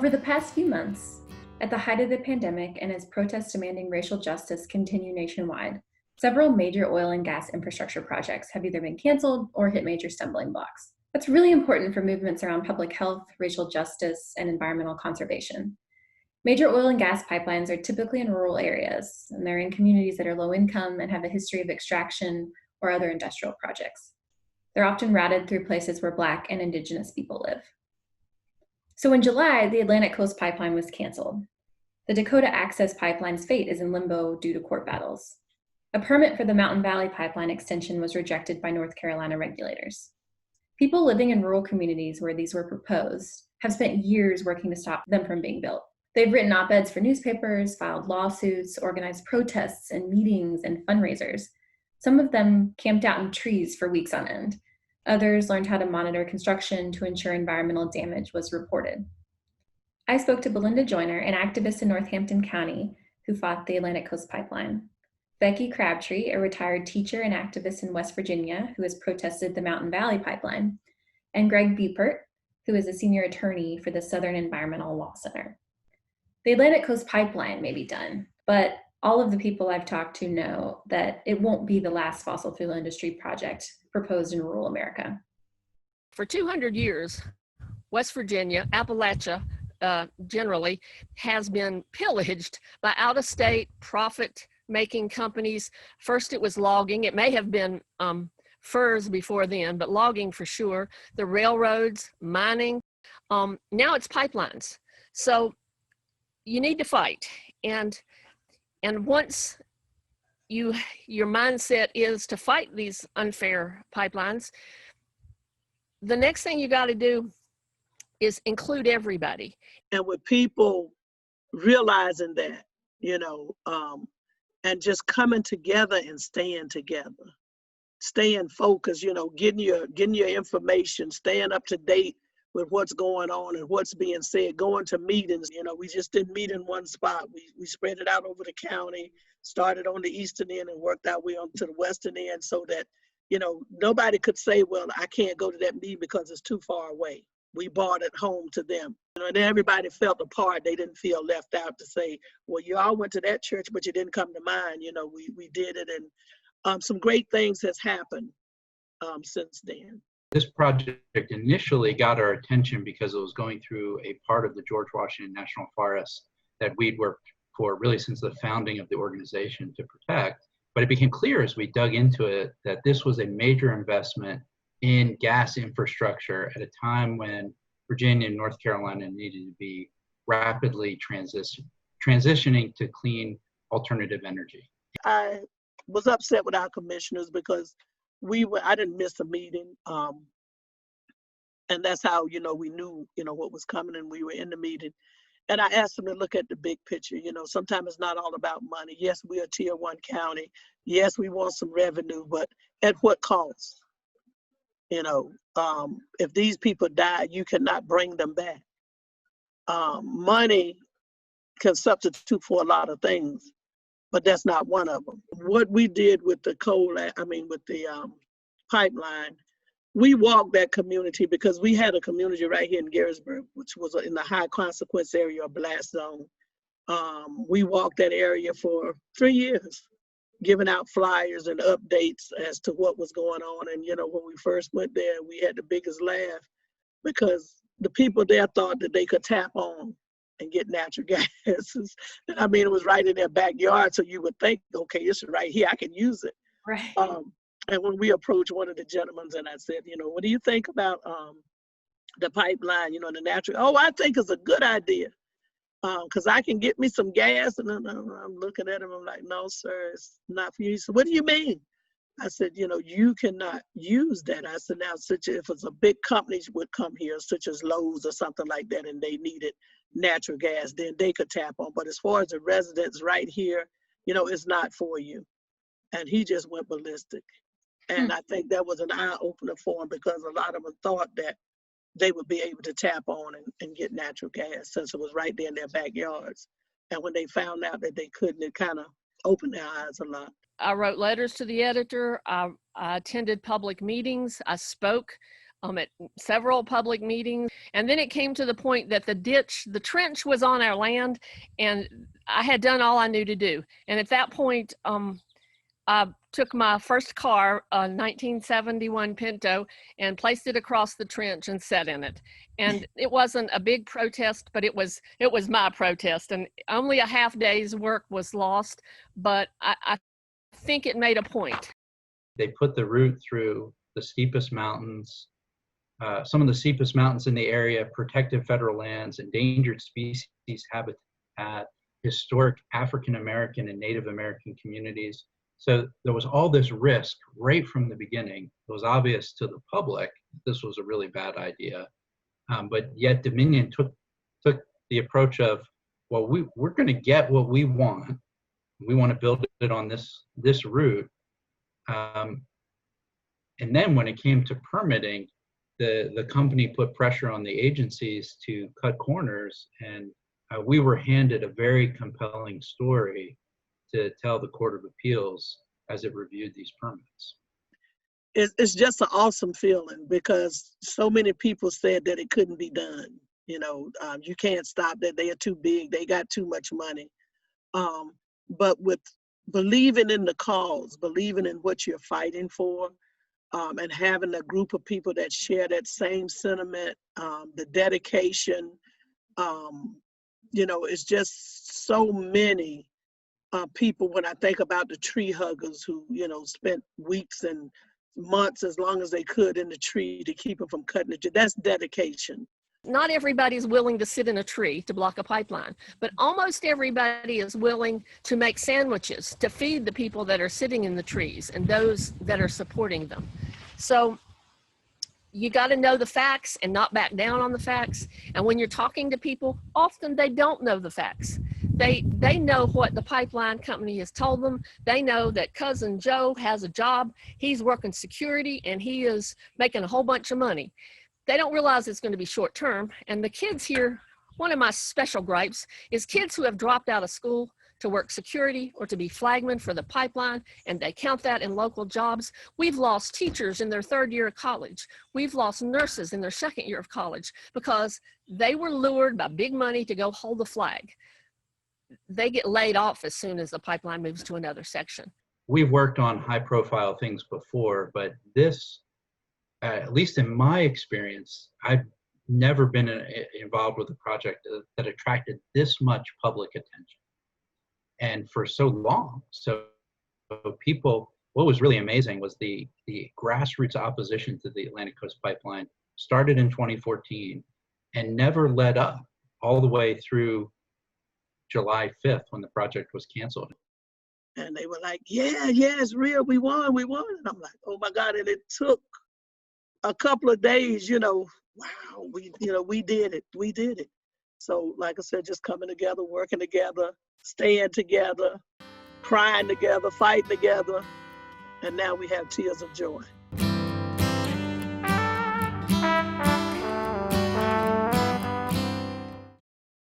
Over the past few months, at the height of the pandemic and as protests demanding racial justice continue nationwide, several major oil and gas infrastructure projects have either been canceled or hit major stumbling blocks. That's really important for movements around public health, racial justice, and environmental conservation. Major oil and gas pipelines are typically in rural areas, and they're in communities that are low income and have a history of extraction or other industrial projects. They're often routed through places where Black and Indigenous people live. So in July, the Atlantic Coast Pipeline was canceled. The Dakota Access Pipeline's fate is in limbo due to court battles. A permit for the Mountain Valley Pipeline extension was rejected by North Carolina regulators. People living in rural communities where these were proposed have spent years working to stop them from being built. They've written op-eds for newspapers, filed lawsuits, organized protests and meetings and fundraisers. Some of them camped out in trees for weeks on end. Others learned how to monitor construction to ensure environmental damage was reported. I spoke to Belinda Joyner, an activist in Northampton County who fought the Atlantic Coast Pipeline, Becky Crabtree, a retired teacher and activist in West Virginia who has protested the Mountain Valley Pipeline, and Greg Biepert, who is a senior attorney for the Southern Environmental Law Center. The Atlantic Coast Pipeline may be done, but all of the people I've talked to know that it won't be the last fossil fuel industry project proposed in rural America. For 200 years, West Virginia, Appalachia generally, has been pillaged by out-of-state profit-making companies. First it was logging. It may have been furs before then, but logging for sure. The railroads, mining. Now it's pipelines. So you need to fight. And once your mindset is to fight these unfair pipelines, the next thing you got to do is include everybody. And with people realizing that, and just coming together and staying together, staying focused, getting your information, staying up to date with what's going on and what's being said, going to meetings. We just didn't meet in one spot. We spread it out over the county, started on the eastern end and worked our way on to the western end so that, nobody could say, well, I can't go to that meeting because it's too far away. We brought it home to them. And everybody felt a part. They didn't feel left out to say, well, you all went to that church, but you didn't come to mine. We did it. And some great things has happened since then. This project initially got our attention because it was going through a part of the George Washington National Forest that we'd worked for really since the founding of the organization to protect. But it became clear as we dug into it that this was a major investment in gas infrastructure at a time when Virginia and North Carolina needed to be rapidly transitioning to clean alternative energy. I was upset with our commissioners because I didn't miss a meeting. And that's how, we knew, what was coming and we were in the meeting. And I asked them to look at the big picture. Sometimes it's not all about money. Yes, we're a tier 1 county. Yes, we want some revenue, but at what cost? If these people die, you cannot bring them back. Money can substitute for a lot of things, but that's not one of them. What we did with the pipeline, we walked that community because we had a community right here in Garrisburg, which was in the high consequence area or blast zone. We walked that area for 3 years, giving out flyers and updates as to what was going on. And, when we first went there, we had the biggest laugh because the people there thought that they could tap on and get natural gas. It was right in their backyard. So you would think, okay, this is right here, I can use it. Right. And when we approached one of the gentlemen and I said, what do you think about the pipeline, the natural? Oh, I think it's a good idea. Because I can get me some gas. And then I'm looking at him, I'm like, no, sir, it's not for you. He said, what do you mean? I said, you cannot use that. I said, now, if it's a big company would come here, such as Lowe's or something like that, and they needed natural gas, then they could tap on. But as far as the residents right here, it's not for you. And he just went ballistic. And I think that was an eye-opener for him because a lot of them thought that they would be able to tap on and get natural gas since it was right there in their backyards. And when they found out that they couldn't, it kind of opened their eyes a lot. I wrote letters to the editor. I attended public meetings. I spoke at several public meetings. And then it came to the point that the trench was on our land, and I had done all I knew to do. And at that point, I took my first car, a 1971 Pinto, and placed it across the trench and sat in it. And it wasn't a big protest, but it was my protest. And only a half day's work was lost, but I think it made a point. They put the route through the steepest mountains, some of the steepest mountains in the area, protected federal lands, endangered species habitat, historic African American and Native American communities. So there was all this risk right from the beginning. It was obvious to the public this was a really bad idea, but yet Dominion took the approach of, well, we're going to get what we want. We want to build it on this route. And then when it came to permitting, the company put pressure on the agencies to cut corners, and we were handed a very compelling story to tell the Court of Appeals as it reviewed these permits. It's just an awesome feeling, because so many people said that it couldn't be done. You can't stop that. They are too big. They got too much money. But with believing in the cause, believing in what you're fighting for, and having a group of people that share that same sentiment, the dedication, it's just so many people. When I think about the tree huggers who, spent weeks and months, as long as they could, in the tree to keep them from cutting it, that's dedication. Not everybody's willing to sit in a tree to block a pipeline, but almost everybody is willing to make sandwiches to feed the people that are sitting in the trees and those that are supporting them. So you got to know the facts and not back down on the facts. And when you're talking to people, often they don't know the facts. They know what the pipeline company has told them. They know that Cousin Joe has a job, he's working security, and he is making a whole bunch of money. They don't realize it's going to be short term. And the kids here, one of my special gripes is kids who have dropped out of school to work security or to be flagmen for the pipeline, and they count that in local jobs. We've lost teachers in their third year of college. We've lost nurses in their second year of college because they were lured by big money to go hold the flag. They get laid off as soon as the pipeline moves to another section. We've worked on high profile things before, but this, at least in my experience, I've never been involved with a project that attracted this much public attention, and for so long. So people, what was really amazing was the grassroots opposition to the Atlantic Coast Pipeline started in 2014 and never let up all the way through July 5th when the project was canceled. And they were like, yeah, it's real, we won. And I'm like, oh my God, and it took a couple of days, wow, we did it. So like I said, just coming together, working together, staying together, crying together, fighting together, and now we have tears of joy.